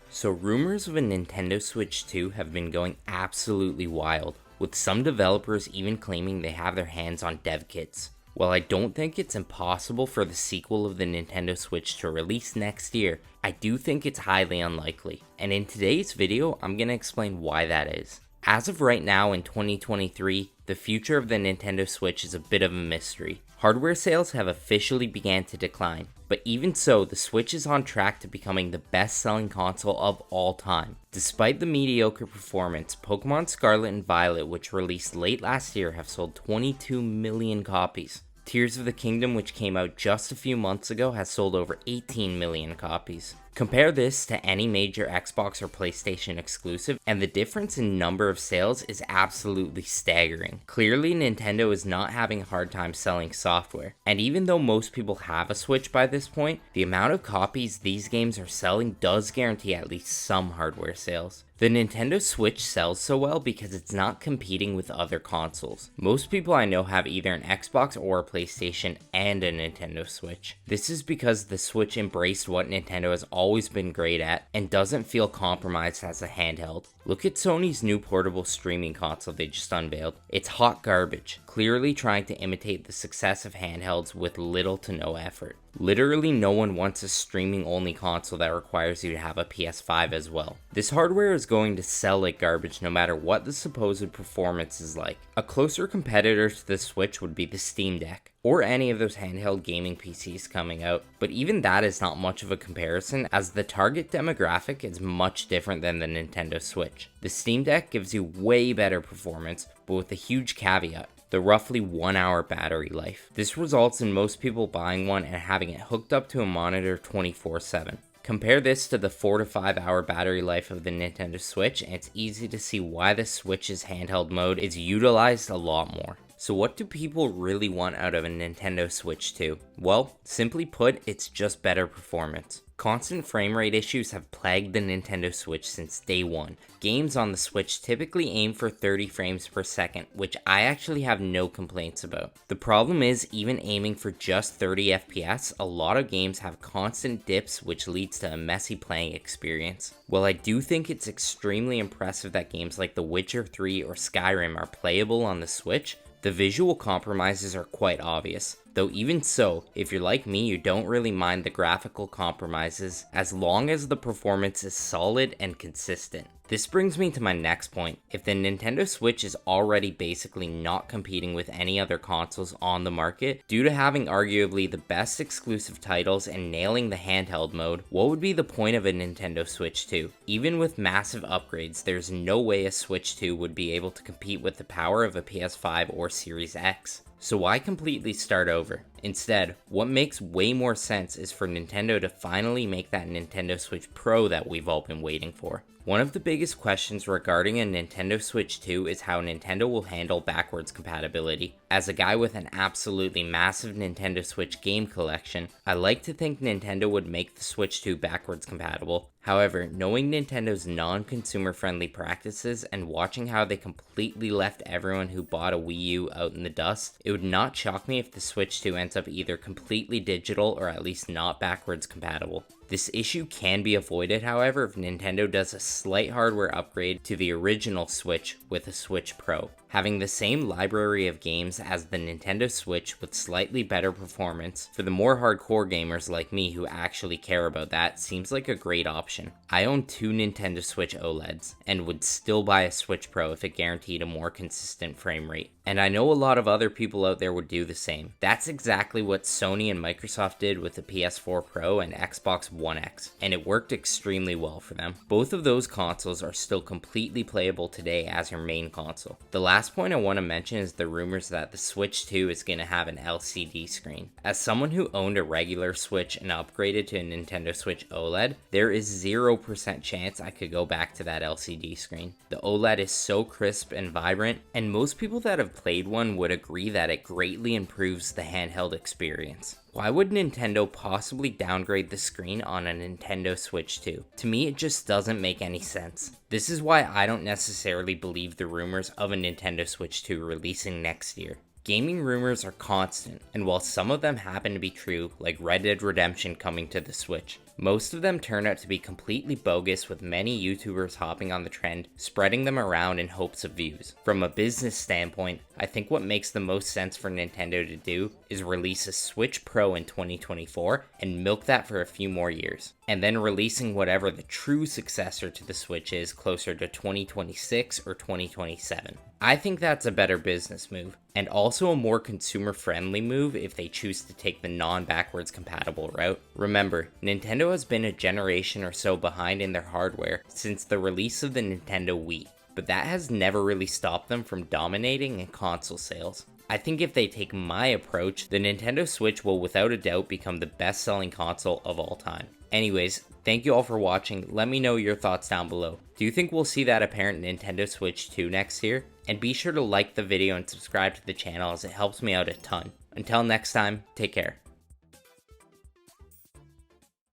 So rumors of a Nintendo Switch 2 have been going absolutely wild, with some developers even claiming they have their hands on dev kits. While I don't think it's impossible for the sequel of the Nintendo Switch to release next year, I do think it's highly unlikely. And in today's video, I'm going to explain why that is. As of right now in 2023, the future of the Nintendo Switch is a bit of a mystery. Hardware sales have officially began to decline, but even so, the Switch is on track to becoming the best-selling console of all time. Despite the mediocre performance, Pokemon Scarlet and Violet, which released late last year, have sold 22 million copies. Tears of the Kingdom, which came out just a few months ago, has sold over 18 million copies. Compare this to any major Xbox or PlayStation exclusive, and the difference in number of sales is absolutely staggering. Clearly, Nintendo is not having a hard time selling software, and even though most people have a Switch by this point, the amount of copies these games are selling does guarantee at least some hardware sales. The Nintendo Switch sells so well because it's not competing with other consoles. Most people I know have either an Xbox or a PlayStation and a Nintendo Switch. This is because the Switch embraced what Nintendo has always been great at and doesn't feel compromised as a handheld. Look at Sony's new portable streaming console they just unveiled. It's hot garbage, clearly trying to imitate the success of handhelds with little to no effort. Literally no one wants a streaming-only console that requires you to have a PS5 as well. This hardware is going to sell like garbage no matter what the supposed performance is like. A closer competitor to the Switch would be the Steam Deck, or any of those handheld gaming PCs coming out, but even that is not much of a comparison as the target demographic is much different than the Nintendo Switch. The Steam Deck gives you way better performance, but with a huge caveat: the roughly 1 hour battery life. This results in most people buying one and having it hooked up to a monitor 24/7. Compare this to the 4 to 5 hour battery life of the Nintendo Switch, and it's easy to see why the Switch's handheld mode is utilized a lot more. So what do people really want out of a Nintendo Switch 2? Well, simply put, it's just better performance. Constant frame rate issues have plagued the Nintendo Switch since day one. Games on the Switch typically aim for 30 frames per second, which I actually have no complaints about. The problem is, even aiming for just 30 FPS, a lot of games have constant dips, which leads to a messy playing experience. While I do think it's extremely impressive that games like The Witcher 3 or Skyrim are playable on the Switch, the visual compromises are quite obvious. Though even so, if you're like me, you don't really mind the graphical compromises as long as the performance is solid and consistent. This brings me to my next point. If the Nintendo Switch is already basically not competing with any other consoles on the market due to having arguably the best exclusive titles and nailing the handheld mode, what would be the point of a Nintendo Switch 2? Even with massive upgrades, there's no way a Switch 2 would be able to compete with the power of a PS5 or Series X. So why completely start over? Instead, what makes way more sense is for Nintendo to finally make that Nintendo Switch Pro that we've all been waiting for. One of the biggest questions regarding a Nintendo Switch 2 is how Nintendo will handle backwards compatibility. As a guy with an absolutely massive Nintendo Switch game collection, I like to think Nintendo would make the Switch 2 backwards compatible. However, knowing Nintendo's non-consumer friendly practices and watching how they completely left everyone who bought a Wii U out in the dust, it would not shock me if the Switch 2 ends up either completely digital or at least not backwards compatible. This issue can be avoided, however, if Nintendo does a slight hardware upgrade to the original Switch with a Switch Pro. Having the same library of games as the Nintendo Switch with slightly better performance for the more hardcore gamers like me who actually care about that seems like a great option. I own 2 Nintendo Switch OLEDs and would still buy a Switch Pro if it guaranteed a more consistent frame rate. And I know a lot of other people out there would do the same. That's exactly what Sony and Microsoft did with the PS4 Pro and Xbox One X, and it worked extremely well for them. Both of those consoles are still completely playable today as your main console. The last point I want to mention is the rumors that the Switch 2 is going to have an LCD screen. As someone who owned a regular Switch and upgraded to a Nintendo Switch OLED, there is 0% chance I could go back to that LCD screen. The OLED is so crisp and vibrant, and most people that have played one would agree that it greatly improves the handheld experience. Why would Nintendo possibly downgrade the screen on a Nintendo Switch 2? To me, it just doesn't make any sense. This is why I don't necessarily believe the rumors of a Nintendo Switch 2 releasing next year. Gaming rumors are constant, and while some of them happen to be true, like Red Dead Redemption coming to the Switch, Most of them turn out to be completely bogus, with many YouTubers hopping on the trend, spreading them around in hopes of views. From a business standpoint, I think what makes the most sense for Nintendo to do is release a Switch Pro in 2024 and milk that for a few more years, and then releasing whatever the true successor to the Switch is closer to 2026 or 2027. I think that's a better business move, and also a more consumer-friendly move if they choose to take the non-backwards compatible route. Remember, Nintendo has been a generation or so behind in their hardware since the release of the Nintendo Wii, but that has never really stopped them from dominating in console sales. I think if they take my approach, the Nintendo Switch will without a doubt become the best-selling console of all time. Anyways, thank you all for watching. Let me know your thoughts down below. Do you think we'll see that apparent Nintendo Switch 2 next year? And be sure to like the video and subscribe to the channel, as it helps me out a ton. Until next time, take care.